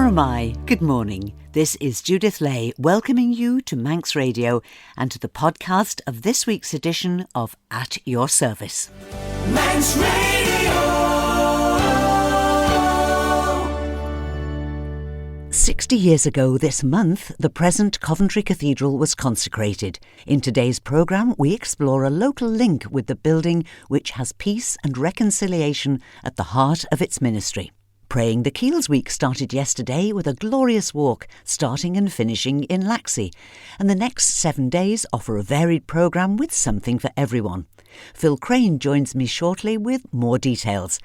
Paramai, good morning. This is Judith Lay welcoming you to Manx Radio and to the podcast of this week's edition of At Your Service. Manx Radio! 60 years ago this month, the present Coventry Cathedral was consecrated. In today's programme, we explore a local link with the building which has peace and reconciliation at the heart of its ministry. Praying the Keels Week started yesterday with a glorious walk starting and finishing in Laxey, and the next 7 days offer a varied programme with something for everyone. Phil Crane joins me shortly with more details.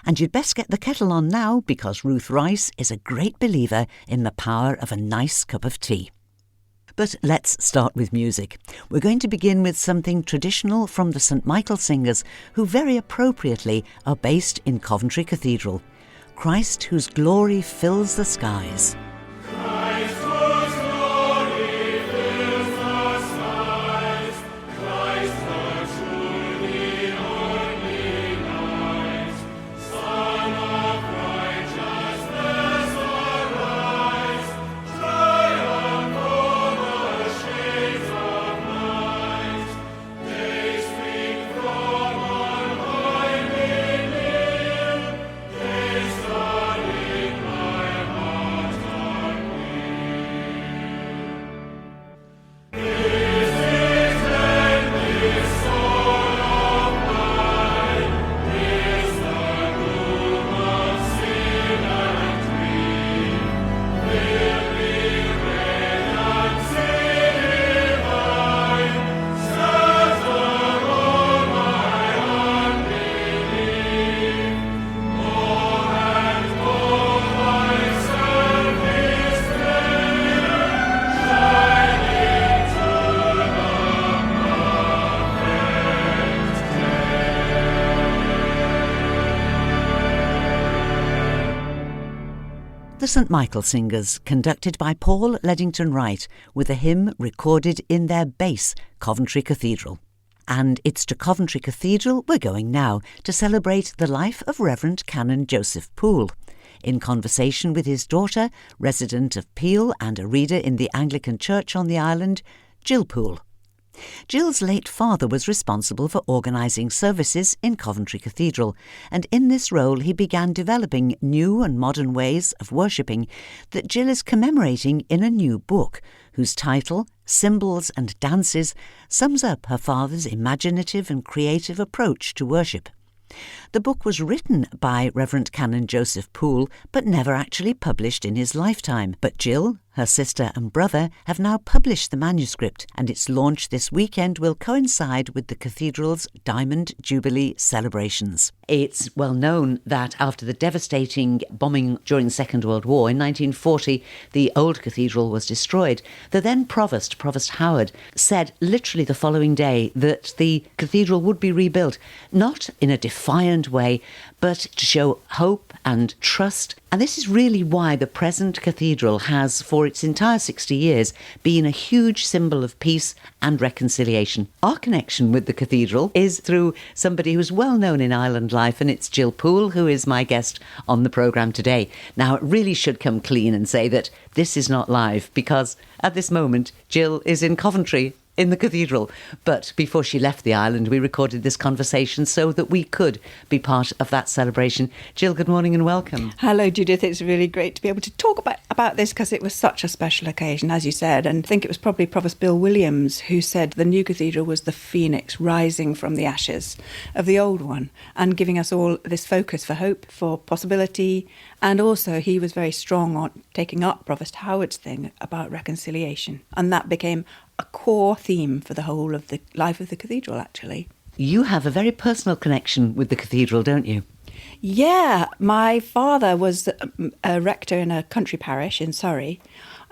And you'd best get the kettle on now because Ruth Rice is a great believer in the power of a nice cup of tea. But let's start with music. We're going to begin with something traditional from the St Michael Singers, who very appropriately are based in Coventry Cathedral. Christ whose glory fills the skies. The St Michael Singers, conducted by Paul Leddington Wright, with a hymn recorded in their base, Coventry Cathedral. And it's to Coventry Cathedral we're going now to celebrate the life of Rev'd Canon Joseph Poole. In conversation with his daughter, resident of Peel and a reader in the Anglican Church on the island, Gill Poole. Gill's late father was responsible for organising services in Coventry Cathedral, and in this role he began developing new and modern ways of worshipping that Gill is commemorating in a new book, whose title, Symbols and Dances, sums up her father's imaginative and creative approach to worship. The book was written by Rev'd Canon Joseph Poole, but never actually published in his lifetime. But Gill, her sister and brother have now published the manuscript, and its launch this weekend will coincide with the cathedral's Diamond Jubilee celebrations. It's well known that after the devastating bombing during the Second World War in 1940, the old cathedral was destroyed. The then Provost Howard, said literally the following day that the cathedral would be rebuilt, not in a defiant way, but to show hope and trust. And this is really why the present cathedral has, for its entire 60 years, been a huge symbol of peace and reconciliation. Our connection with the cathedral is through somebody who's well known in island life, and it's Gill Poole, who is my guest on the programme today. Now, it really should come clean and say that this is not live, because at this moment, Gill is in Coventry, in the cathedral. But before she left the island, we recorded this conversation so that we could be part of that celebration. Gill, good morning and welcome. Hello, Judith. It's really great to be able to talk about this because it was such a special occasion, as you said. And I think it was probably Provost Bill Williams who said the new cathedral was the phoenix rising from the ashes of the old one and giving us all this focus for hope, for possibility. And also he was very strong on taking up Provost Howard's thing about reconciliation. And that became a core theme for the whole of the life of the cathedral, actually. You have a very personal connection with the cathedral, don't you? Yeah, my father was a rector in a country parish in Surrey.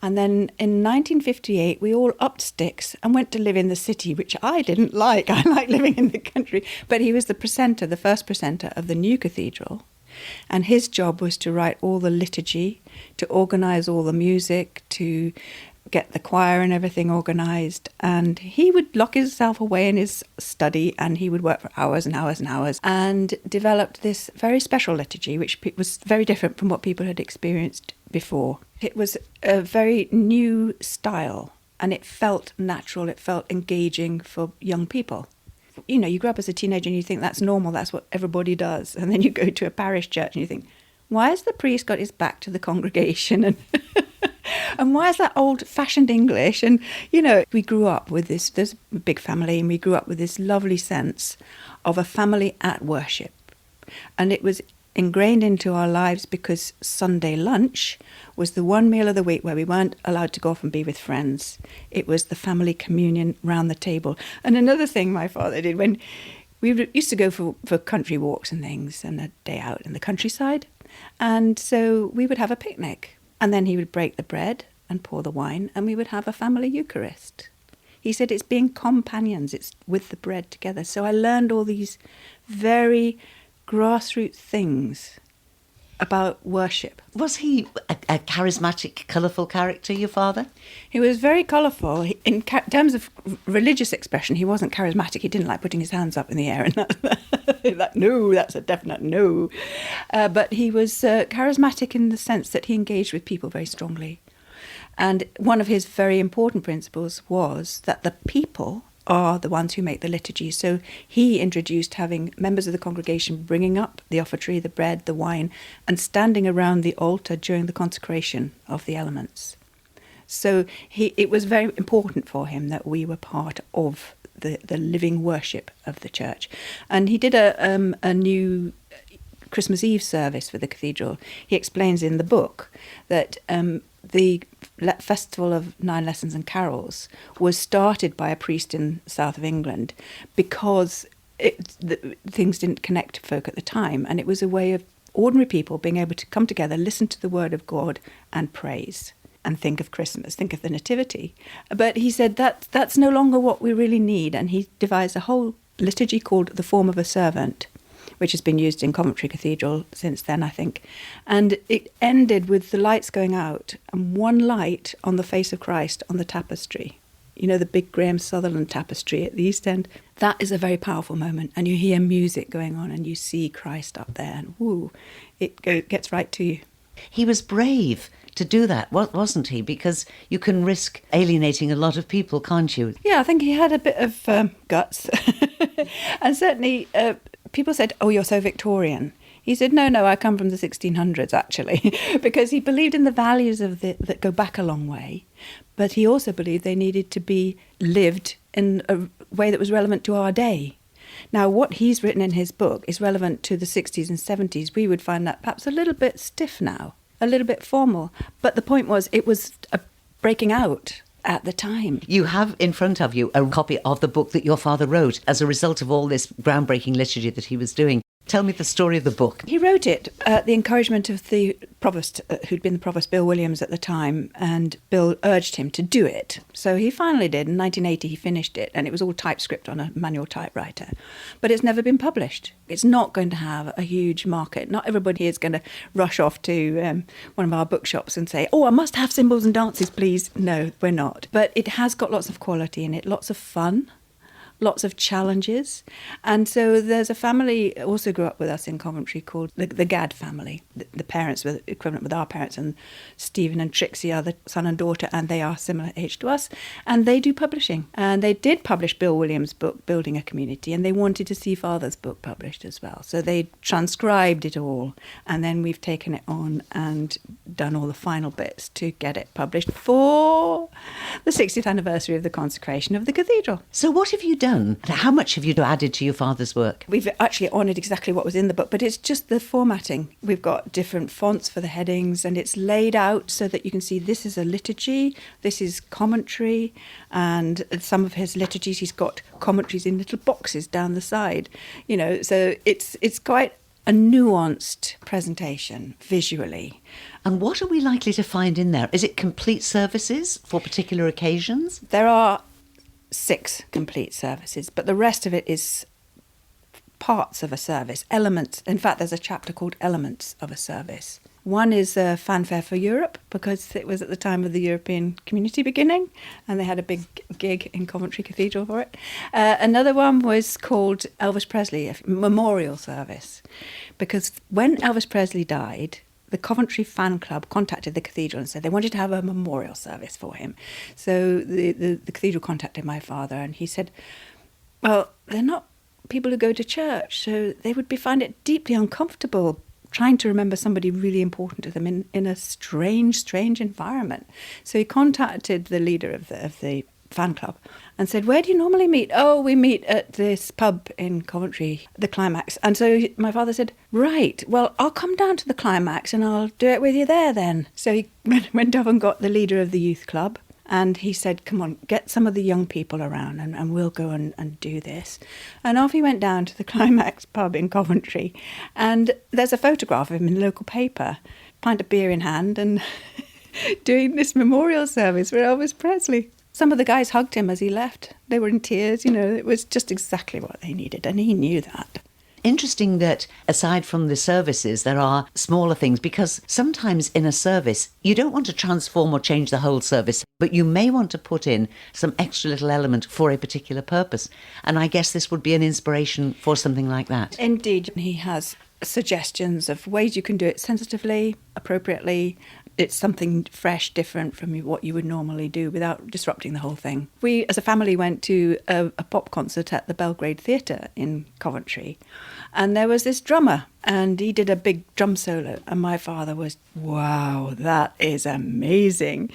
And then in 1958, we all upped sticks and went to live in the city, which I didn't like. I like living in the country. But he was the precentor, the first precentor of the new cathedral. And his job was to write all the liturgy, to organise all the music, to get the choir and everything organised. And he would lock himself away in his study and he would work for hours and hours and hours and developed this very special liturgy, which was very different from what people had experienced before. It was a very new style, and it felt natural, it felt engaging for young people. You know, you grow up as a teenager and you think that's normal, that's what everybody does. And then you go to a parish church and you think, why has the priest got his back to the congregation? And and why is that old-fashioned English? And, you know, we grew up with there's a big family, and we grew up with this lovely sense of a family at worship. And it was ingrained into our lives because Sunday lunch was the one meal of the week where we weren't allowed to go off and be with friends. It was the family communion round the table. And another thing my father did, when we used to go for country walks and things, and a day out in the countryside, and so we would have a picnic, and then he would break the bread and pour the wine, and we would have a family Eucharist. He said it's being companions, it's with the bread together. So I learned all these very grassroots things about worship. Was he a charismatic, colourful character, your father? He was very colourful. In terms of religious expression, he wasn't charismatic. He didn't like putting his hands up in the air, and no, that's a definite no. But he was charismatic in the sense that he engaged with people very strongly. And one of his very important principles was that the people are the ones who make the liturgy. So he introduced having members of the congregation bringing up the offertory, the bread, the wine, and standing around the altar during the consecration of the elements. So it was very important for him that we were part of the living worship of the church. And he did a new Christmas Eve service for the cathedral. He explains in the book that the Festival of Nine Lessons and Carols was started by a priest in the south of England because things didn't connect to folk at the time, and it was a way of ordinary people being able to come together, listen to the word of God and praise and think of Christmas, think of the Nativity. But he said that's no longer what we really need, and he devised a whole liturgy called The Form of a Servant, which has been used in Coventry Cathedral since then, I think. And it ended with the lights going out and one light on the face of Christ on the tapestry. You know, the big Graham Sutherland tapestry at the East End. That is a very powerful moment. And you hear music going on and you see Christ up there, and whoo, it gets right to you. He was brave to do that, wasn't he? Because you can risk alienating a lot of people, can't you? Yeah, I think he had a bit of guts. And certainly people said, oh, you're so Victorian. He said, no, I come from the 1600s, actually, because he believed in the values that go back a long way. But he also believed they needed to be lived in a way that was relevant to our day. Now, what he's written in his book is relevant to the 60s and 70s. We would find that perhaps a little bit stiff now, a little bit formal. But the point was, it was a breaking out at the time. You have in front of you a copy of the book that your father wrote as a result of all this groundbreaking liturgy that he was doing. Tell me the story of the book. He wrote it at the encouragement of the provost, who'd been the provost, Bill Williams, at the time, and Bill urged him to do it. So he finally did. In 1980, he finished it, and it was all typescript on a manual typewriter. But it's never been published. It's not going to have a huge market. Not everybody is going to rush off to one of our bookshops and say, oh, I must have symbols and dances, please. No, we're not. But it has got lots of quality in it, lots of fun, lots of challenges. And so there's a family also grew up with us in Coventry called the Gadd family. The parents were equivalent with our parents, and Stephen and Trixie are the son and daughter, and they are similar age to us, and they do publishing. And they did publish Bill Williams' book, Building a Community, and they wanted to see Father's book published as well. So they transcribed it all, and then we've taken it on and done all the final bits to get it published for the 60th anniversary of the consecration of the cathedral. So what have you done? How much have you added to your father's work? We've actually honoured exactly what was in the book, but it's just the formatting. We've got different fonts for the headings, and it's laid out so that you can see this is a liturgy, this is commentary, and some of his liturgies he's got commentaries in little boxes down the side. You know, so it's quite a nuanced presentation visually. And what are we likely to find in there? Is it complete services for particular occasions? There are 6 complete services, but the rest of it is parts of a service, elements. In fact, there's a chapter called Elements of a Service. One is a fanfare for Europe, because it was at the time of the European community beginning, and they had a big gig in Coventry Cathedral for it. Another one was called Elvis Presley, a memorial service, because when Elvis Presley died, the Coventry fan club contacted the cathedral and said they wanted to have a memorial service for him. So the cathedral contacted my father, and he said, well, they're not people who go to church, so they would find it deeply uncomfortable trying to remember somebody really important to them in a strange environment. So he contacted the leader of the fan club and said, where do you normally meet? Oh, we meet at this pub in Coventry, the Climax. And so my father said, right, well, I'll come down to the Climax and I'll do it with you there then. So he went up and got the leader of the youth club, and he said, come on, get some of the young people around and we'll go and do this. And off he went down to the Climax pub in Coventry, and there's a photograph of him in the local paper, pint of beer in hand, and doing this memorial service for Elvis Presley. Some of the guys hugged him as he left. They were in tears, it was just exactly what they needed, and he knew that. Interesting that aside from the services, there are smaller things, because sometimes in a service, you don't want to transform or change the whole service, but you may want to put in some extra little element for a particular purpose. And I guess this would be an inspiration for something like that. Indeed, he has suggestions of ways you can do it sensitively, appropriately. It's something fresh, different from what you would normally do without disrupting the whole thing. We, as a family, went to a pop concert at the Belgrade Theatre in Coventry. And there was this drummer, and he did a big drum solo. And my father was, wow, that is amazing.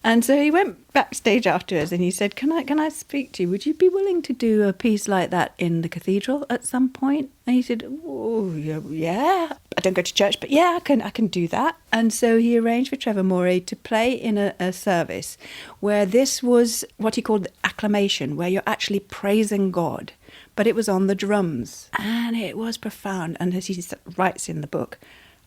And so he went backstage afterwards and he said, can I speak to you? Would you be willing to do a piece like that in the cathedral at some point? And he said, oh, yeah. I don't go to church, but yeah, I can do that. And so he arranged for Trevor Morey to play in a service where this was what he called acclamation, where you're actually praising God. But it was on the drums. And it was profound. And as he writes in the book,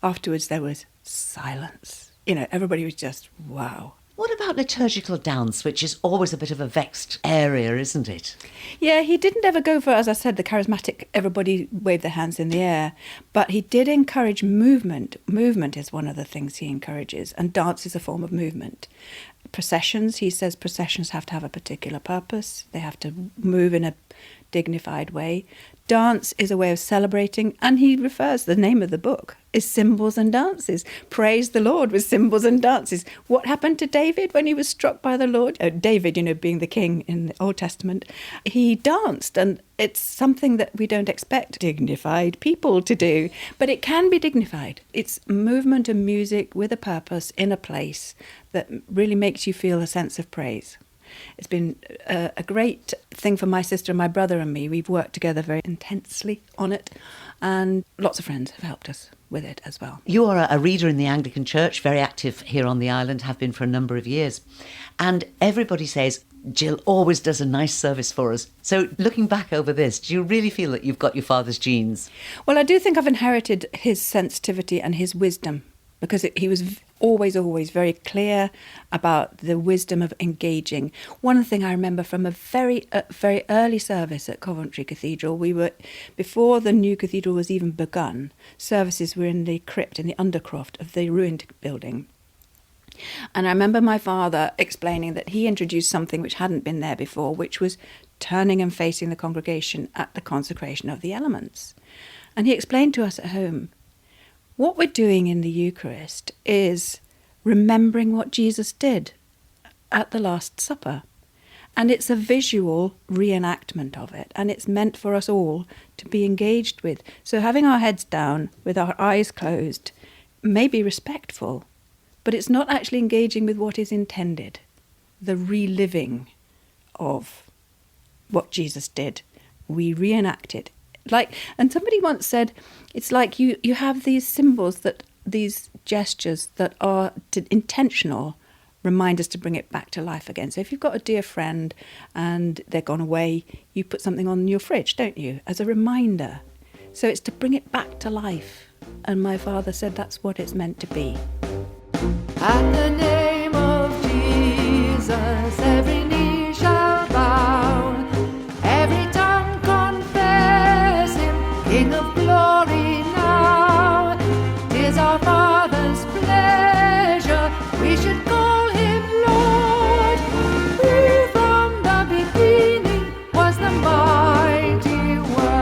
afterwards there was silence. Everybody was just, wow. What about liturgical dance, which is always a bit of a vexed area, isn't it? Yeah, he didn't ever go for, as I said, the charismatic, everybody wave their hands in the air. But he did encourage movement. Movement is one of the things he encourages, and dance is a form of movement. Processions, he says processions have to have a particular purpose. They have to move in a dignified way. Dance is a way of celebrating, and he refers, the name of the book is Cymbals and Dances. Praise the Lord with cymbals and dances. What happened to David when he was struck by the Lord? David, being the king in the Old Testament, he danced, and it's something that we don't expect dignified people to do, but it can be dignified. It's movement and music with a purpose in a place that really makes you feel a sense of praise. It's been a great thing for my sister and my brother and me. We've worked together very intensely on it, and lots of friends have helped us with it as well. You are a reader in the Anglican Church, very active here on the island, have been for a number of years. And everybody says, Gill always does a nice service for us. So looking back over this, do you really feel that you've got your father's genes? Well, I do think I've inherited his sensitivity and his wisdom, because he was always very clear about the wisdom of engaging. One thing I remember from a very early service at Coventry Cathedral, before the new cathedral was even begun, services were in the crypt, in the undercroft of the ruined building. And I remember my father explaining that he introduced something which hadn't been there before, which was turning and facing the congregation at the consecration of the elements. And he explained to us at home, what we're doing in the Eucharist is remembering what Jesus did at the Last Supper. And it's a visual reenactment of it, and it's meant for us all to be engaged with. So having our heads down with our eyes closed may be respectful, but it's not actually engaging with what is intended, the reliving of what Jesus did. We reenact it. And somebody once said, it's like you have these symbols, these gestures that are intentional reminders to bring it back to life again. So if you've got a dear friend and they're gone away, you put something on your fridge, don't you, as a reminder. So it's to bring it back to life. And my father said that's what it's meant to be. At the name of Jesus, every knee shall bow, every tongue confess him, King of glory now. 'Tis our Father's pleasure we should call him Lord, who from the beginning was the mighty Word.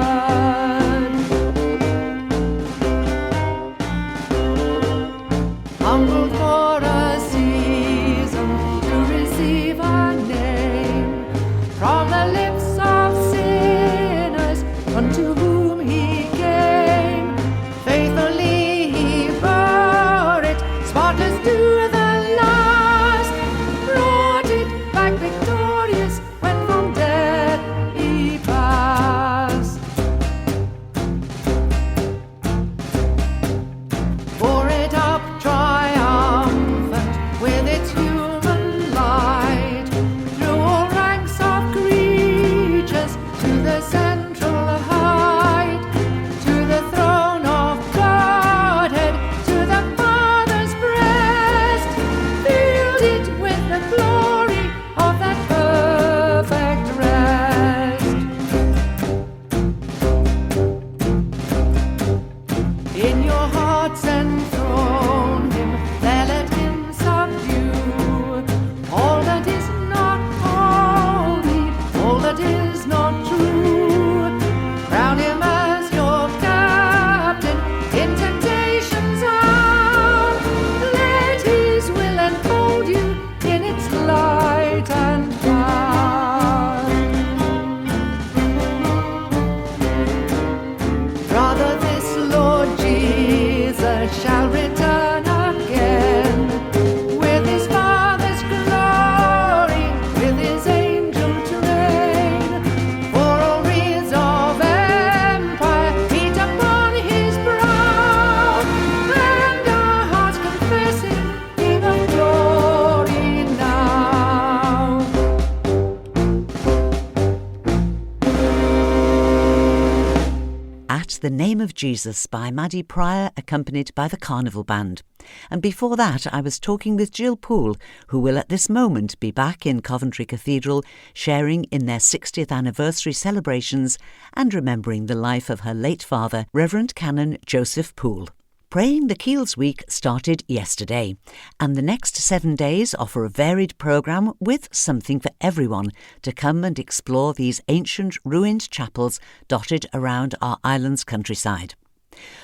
was The Name of Jesus by Maddie Pryor, accompanied by the Carnival Band. And before that, I was talking with Gill Poole, who will at this moment be back in Coventry Cathedral, sharing in their 60th anniversary celebrations and remembering the life of her late father, Rev'd Canon Joseph Poole. Praying the Keels Week started yesterday, and the next 7 days offer a varied programme with something for everyone to come and explore these ancient ruined chapels dotted around our island's countryside.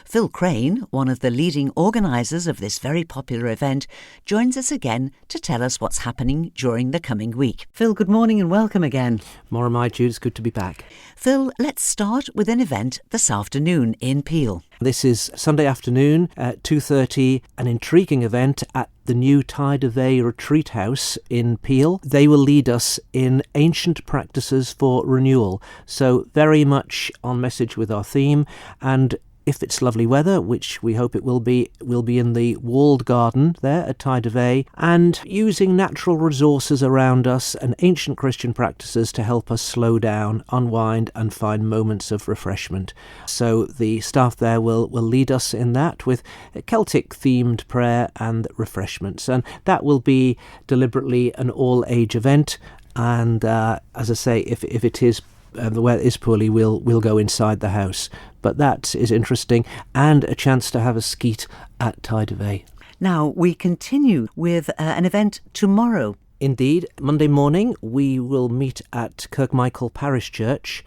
Phil Crane, one of the leading organisers of this very popular event, joins us again to tell us what's happening during the coming week. Phil, good morning and welcome again. More am I, Jude. It's good to be back. Phil, let's start with an event this afternoon in Peel. This is Sunday afternoon at 2:30, an intriguing event at the new Tide of Day Retreat House in Peel. They will lead us in ancient practices for renewal, so very much on message with our theme. And if it's lovely weather, which we hope it will be, we'll be in the walled garden there at Tide of Day, and using natural resources around us and ancient Christian practices to help us slow down, unwind and find moments of refreshment. So the staff there will lead us in that with a Celtic themed prayer and refreshments, and that will be deliberately an all-age event. And as I say, if it is the weather is poorly, we'll go inside the house. But that is interesting, and a chance to have a skeet at Tide of Day. Now, we continue with an event tomorrow. Indeed, Monday morning we will meet at Kirkmichael Parish Church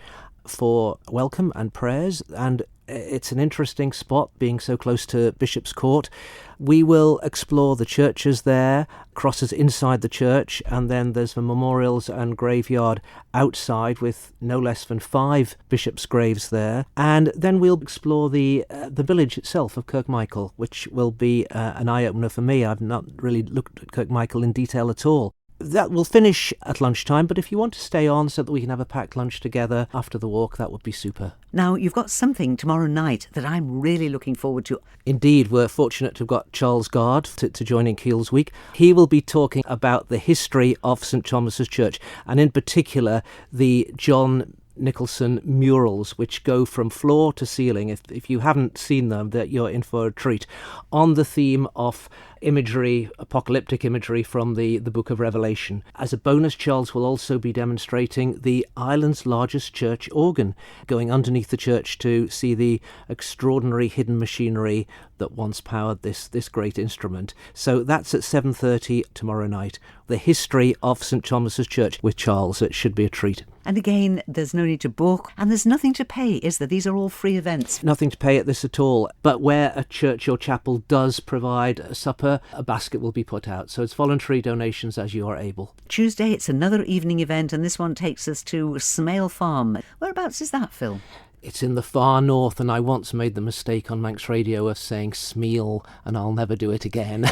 for welcome and prayers, and it's an interesting spot being so close to Bishop's Court. We will explore the churches there, crosses inside the church, and then there's the memorials and graveyard outside with no less than 5 bishops' graves there. And then we'll explore the village itself of Kirkmichael, which will be an eye-opener for me. I've not really looked at Kirkmichael in detail at all. That will finish at lunchtime, but if you want to stay on so that we can have a packed lunch together after the walk, that would be super. Now, you've got something tomorrow night that I'm really looking forward to. Indeed, we're fortunate to have got Charles Gard to join in Keels Week. He will be talking about the history of St Thomas's Church, and in particular the John Nicholson murals, which go from floor to ceiling. If you haven't seen them, that you're in for a treat, on the theme of imagery, apocalyptic imagery from the book of Revelation. As a bonus, Charles will also be demonstrating the island's largest church organ, going underneath the church to see the extraordinary hidden machinery that once powered this great instrument. So that's at 7:30 tomorrow night. The history of St Thomas's Church with Charles. It should be a treat. And again, there's no need to book, and there's nothing to pay, is there? These are all free events. Nothing to pay at this at all. But where a church or chapel does provide a supper, a basket will be put out. So it's voluntary donations as you are able. Tuesday, it's another evening event, and this one takes us to Smale Farm. Whereabouts is that, Phil? It's in the far north, and I once made the mistake on Manx Radio of saying Smeal, and I'll never do it again.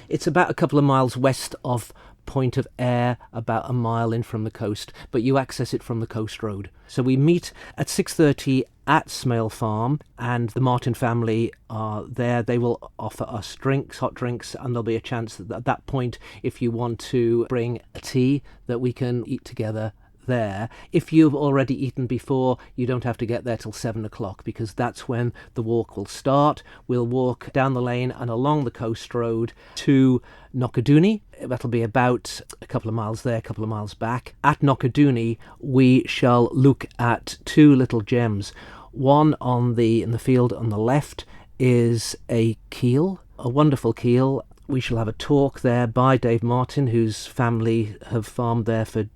It's about a couple of miles west of Point of Ayr, about a mile in from the coast, but you access it from the coast road. So we meet at 6:30 at Smale Farm, and the Martin family are there. They will offer us drinks, hot drinks, and there'll be a chance that at that point, if you want to bring a tea, that we can eat together there. If you've already eaten before, you don't have to get there till 7 o'clock, because that's when the walk will start. We'll walk down the lane and along the coast road to Knockadooney. That'll be about a couple of miles there, a couple of miles back. At Knockadooney, we shall look at 2 little gems. One in the field on the left is a keel, a wonderful keel. We shall have a talk there by Dave Martin, whose family have farmed there for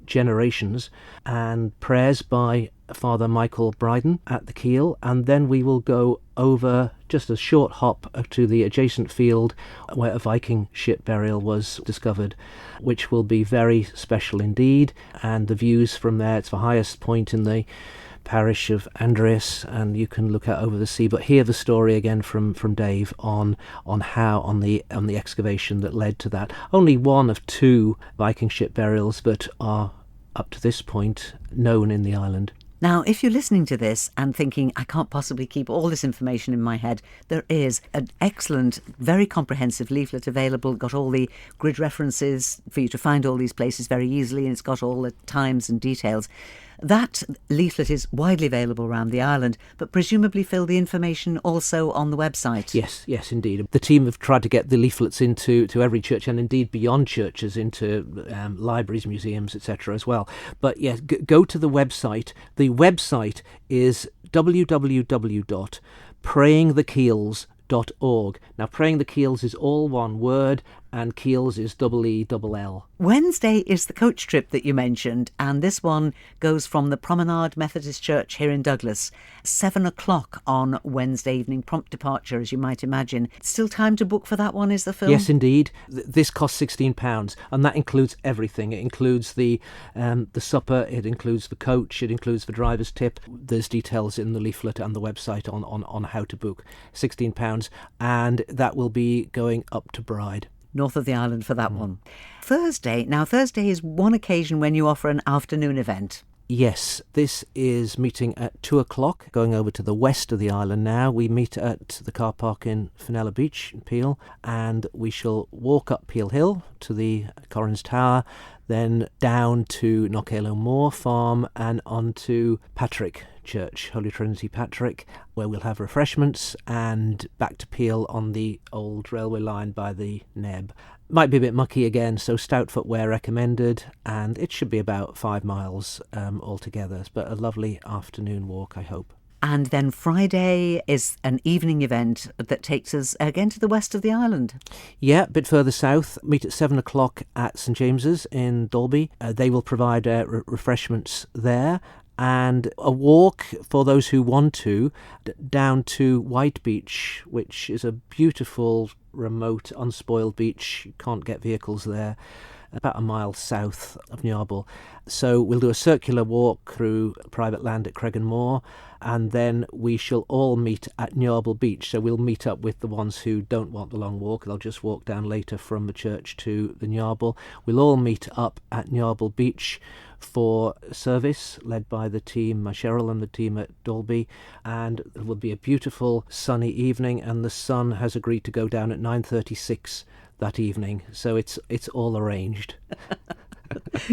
generations, and prayers by Father Michael Bryden at the keel. And then we will go over just a short hop to the adjacent field where a Viking ship burial was discovered, which will be very special indeed. And the views from there, it's the highest point in the parish of Andreas, and you can look out over the sea, but hear the story again from Dave on the excavation that led to that. Only one of 2 Viking ship burials that are up to this point known in the island. Now, if you're listening to this and thinking, I can't possibly keep all this information in my head, there is an excellent, very comprehensive leaflet available, got all the grid references for you to find all these places very easily, and it's got all the times and details. That leaflet is widely available around the island, but presumably, Phil, the information also on the website. Yes, indeed. The team have tried to get the leaflets into every church, and indeed beyond churches, into libraries, museums, etc. as well. But yes, go to the website. The website is www.prayingthekeels.org. Now, Praying the Keels is all one word, and Keels is EELL. Wednesday is the coach trip that you mentioned, and this one goes from the Promenade Methodist Church here in Douglas. 7 o'clock on Wednesday evening, prompt departure, as you might imagine. Still time to book for that one, is the film? Yes, indeed. This costs £16, and that includes everything. It includes the supper, it includes the coach, it includes the driver's tip. There's details in the leaflet and the website on how to book. £16, and that will be going up to Bride. North of the island for that one. Thursday is one occasion when you offer an afternoon event. Yes, this is meeting at 2 o'clock, going over to the west of the island now. We meet at the car park in Fenella Beach in Peel, and we shall walk up Peel Hill to the Corrins Tower, then down to Knockalo Moor Farm and on to Patrick Church, Holy Trinity Patrick, where we'll have refreshments, and back to Peel on the old railway line by the Neb. Might be a bit mucky again, so stout footwear recommended, and it should be about 5 miles altogether, but a lovely afternoon walk, I hope. And then Friday is an evening event that takes us again to the west of the island. Yeah, a bit further south. Meet at 7 o'clock at St James's in Dalby. They will provide refreshments there. And a walk for those who want to down to White Beach, which is a beautiful, remote, unspoiled beach. You can't get vehicles there. About a mile south of Niarble. So we'll do a circular walk through private land at Creggan Moor, and then we shall all meet at Niarble Beach. So we'll meet up with the ones who don't want the long walk. They'll just walk down later from the church to the Niarble. We'll all meet up at Niarble Beach for service led by the team, Cheryl and the team at Dalby, and it will be a beautiful sunny evening, and the sun has agreed to go down at 9:36 that evening, so it's all arranged.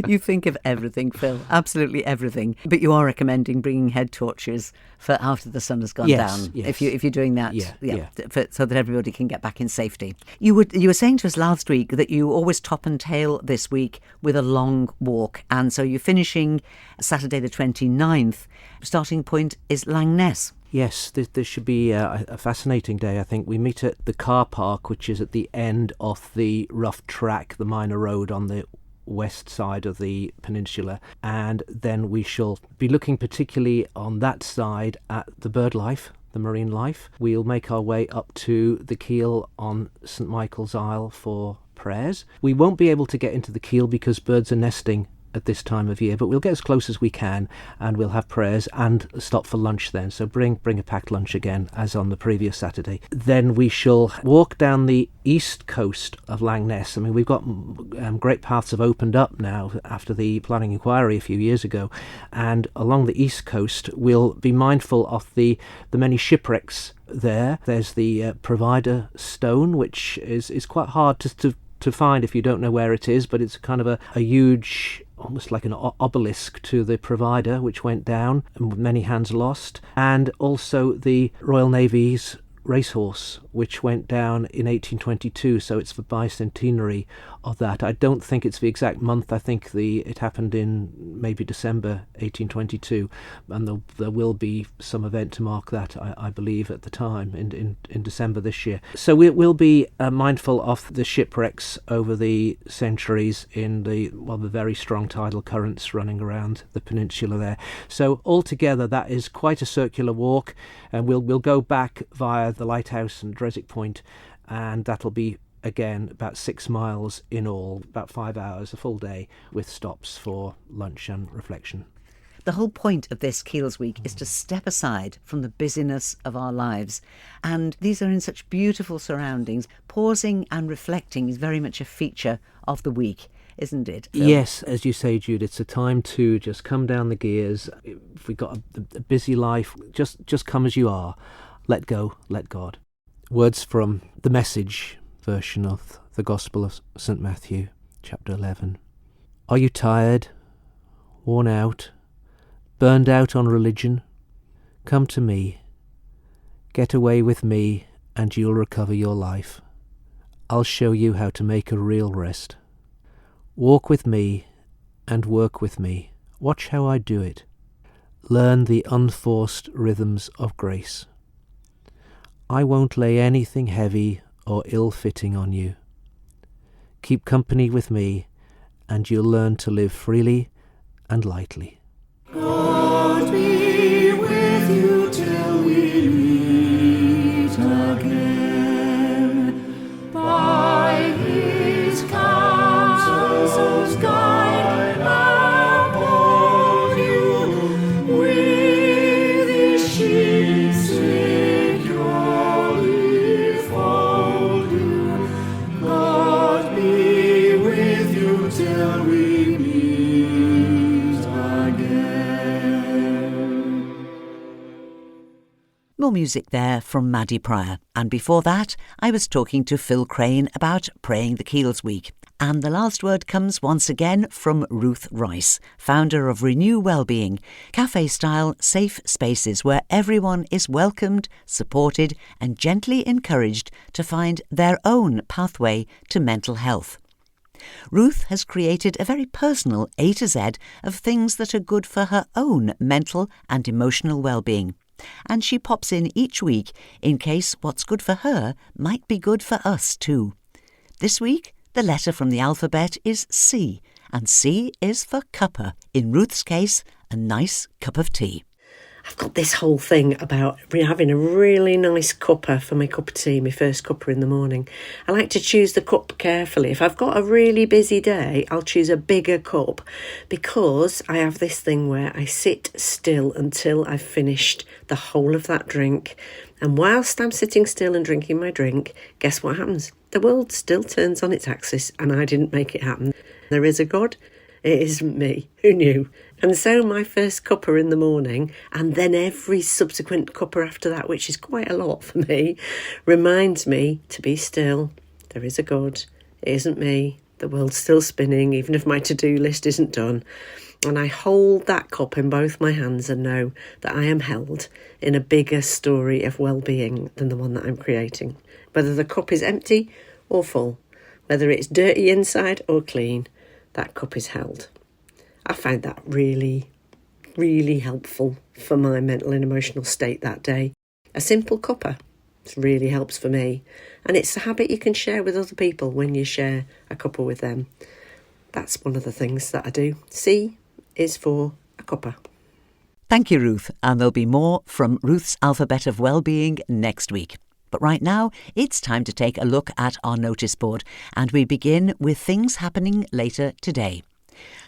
You think of everything, Phil, absolutely everything. But you are recommending bringing head torches for after the sun has gone down. Yes. If you're doing that, Yeah. so that everybody can get back in safety. You were saying to us last week that you always top and tail this week with a long walk, and so you're finishing Saturday the 29th. Starting point is Langness. Yes, this should be a fascinating day, I think. We meet at the car park, which is at the end of the rough track, the minor road on the west side of the peninsula, and then we shall be looking particularly on that side at the bird life, the marine life. We'll make our way up to the Keel on St Michael's Isle for prayers. We won't be able to get into the Keel because birds are nesting at this time of year, but we'll get as close as we can, and we'll have prayers and stop for lunch then. So bring a packed lunch again, as on the previous Saturday. Then we shall walk down the east coast of Langness. I mean, we've got great paths have opened up now after the planning inquiry a few years ago, and along the east coast we'll be mindful of the many shipwrecks there. There's the Provider Stone, which is quite hard to find if you don't know where it is, but it's kind of a huge, almost like an obelisk to the Provider, which went down and with many hands lost, and also the Royal Navy's racehorse, which went down in 1822, so it's the bicentenary of that. I don't think it's the exact month. I think it happened in maybe December 1822, and there will be some event to mark that, I believe, at the time in December this year. So we'll be mindful of the shipwrecks over the centuries in the very strong tidal currents running around the peninsula there. So altogether, that is quite a circular walk, and we'll go back via the lighthouse and Dreswick Point, and that'll be again about 6 miles in all, about 5 hours, a full day, with stops for lunch and reflection. The whole point of this Keels Week is to step aside from the busyness of our lives, and these are in such beautiful surroundings. Pausing and reflecting is very much a feature of the week, isn't it, Phil? Yes, as you say, Jude, it's a time to just come down the gears. If we've got a busy life, just come as you are. Let go, let God. Words from the Message version of the Gospel of St Matthew, chapter 11. Are you tired, worn out, Burned out on religion? Come to me. Get away with me and you'll recover your life. I'll show you how to make a real rest. Walk with me and work with me. Watch how I do it. Learn the unforced rhythms of grace. I won't lay anything heavy or ill-fitting on you. Keep company with me and you'll learn to live freely and lightly. God be with you till we meet again. By his counsels guide and hold you, with his sheep securely fold you. God be with you till we meet again. More music there from Maddie Pryor. And before that, I was talking to Phil Crane about Praying the Keels Week. And the last word comes once again from Ruth Rice, founder of Renew Wellbeing, cafe-style safe spaces where everyone is welcomed, supported and gently encouraged to find their own pathway to mental health. Ruth has created a very personal A to Z of things that are good for her own mental and emotional well-being. And she pops in each week in case what's good for her might be good for us too. This week, the letter from the alphabet is C, and C is for cuppa. In Ruth's case, a nice cup of tea. I've got this whole thing about having a really nice cuppa for my cup of tea, my first cuppa in the morning. I like to choose the cup carefully. If I've got a really busy day, I'll choose a bigger cup because I have this thing where I sit still until I've finished the whole of that drink. And whilst I'm sitting still and drinking my drink, guess what happens? The world still turns on its axis and I didn't make it happen. There is a God. It isn't me. Who knew? And so my first cuppa in the morning, and then every subsequent cuppa after that, which is quite a lot for me, reminds me to be still. There is a God. It isn't me. The world's still spinning, even if my to-do list isn't done. And I hold that cup in both my hands and know that I am held in a bigger story of well-being than the one that I'm creating. Whether the cup is empty or full, whether it's dirty inside or clean, that cup is held. I found that really, really helpful for my mental and emotional state that day. A simple cuppa really helps for me. And it's a habit you can share with other people when you share a cuppa with them. That's one of the things that I do. C is for a cuppa. Thank you, Ruth. And there'll be more from Ruth's Alphabet of Wellbeing next week. But right now, it's time to take a look at our notice board, and we begin with things happening later today.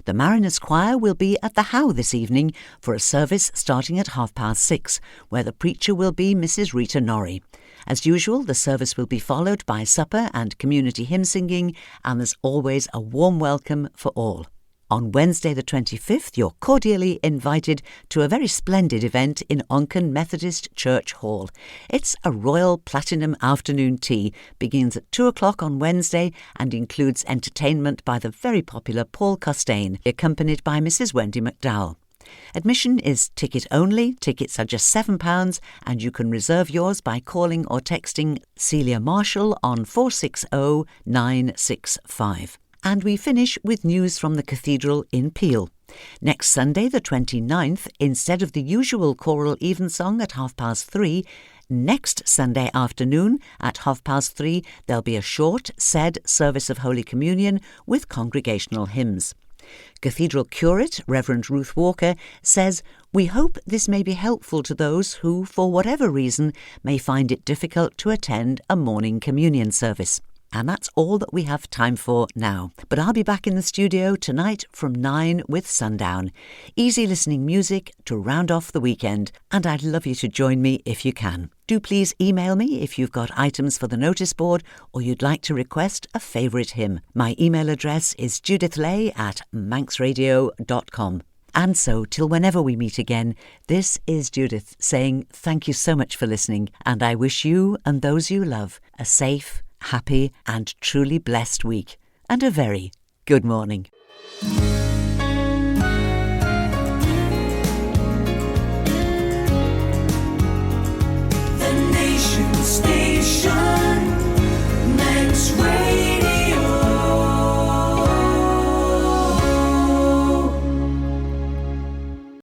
The Mariners Choir will be at the How this evening for a service starting at 6:30, where the preacher will be Mrs. Rita Norrie. As usual, the service will be followed by supper and community hymn singing, and there's always a warm welcome for all. On Wednesday the 25th, you're cordially invited to a very splendid event in Onken Methodist Church Hall. It's a Royal Platinum afternoon tea, begins at 2 o'clock on Wednesday and includes entertainment by the very popular Paul Costain, accompanied by Mrs. Wendy McDowell. Admission is ticket only. Tickets are just £7 and you can reserve yours by calling or texting Celia Marshall on 460 965. And we finish with news from the Cathedral in Peel. Next Sunday, the 29th, instead of the usual choral evensong at 3:30, next Sunday afternoon at 3:30, there'll be a short, said service of Holy Communion with congregational hymns. Cathedral Curate, Reverend Ruth Walker, says, "We hope this may be helpful to those who, for whatever reason, may find it difficult to attend a morning communion service." And that's all that we have time for now. But I'll be back in the studio tonight from 9 with Sundown. Easy listening music to round off the weekend. And I'd love you to join me if you can. Do please email me if you've got items for the notice board or you'd like to request a favourite hymn. My email address is judithlay@manxradio.com. And so, till whenever we meet again, this is Judith saying thank you so much for listening. And I wish you and those you love a safe, happy and truly blessed week, and a very good morning. Station.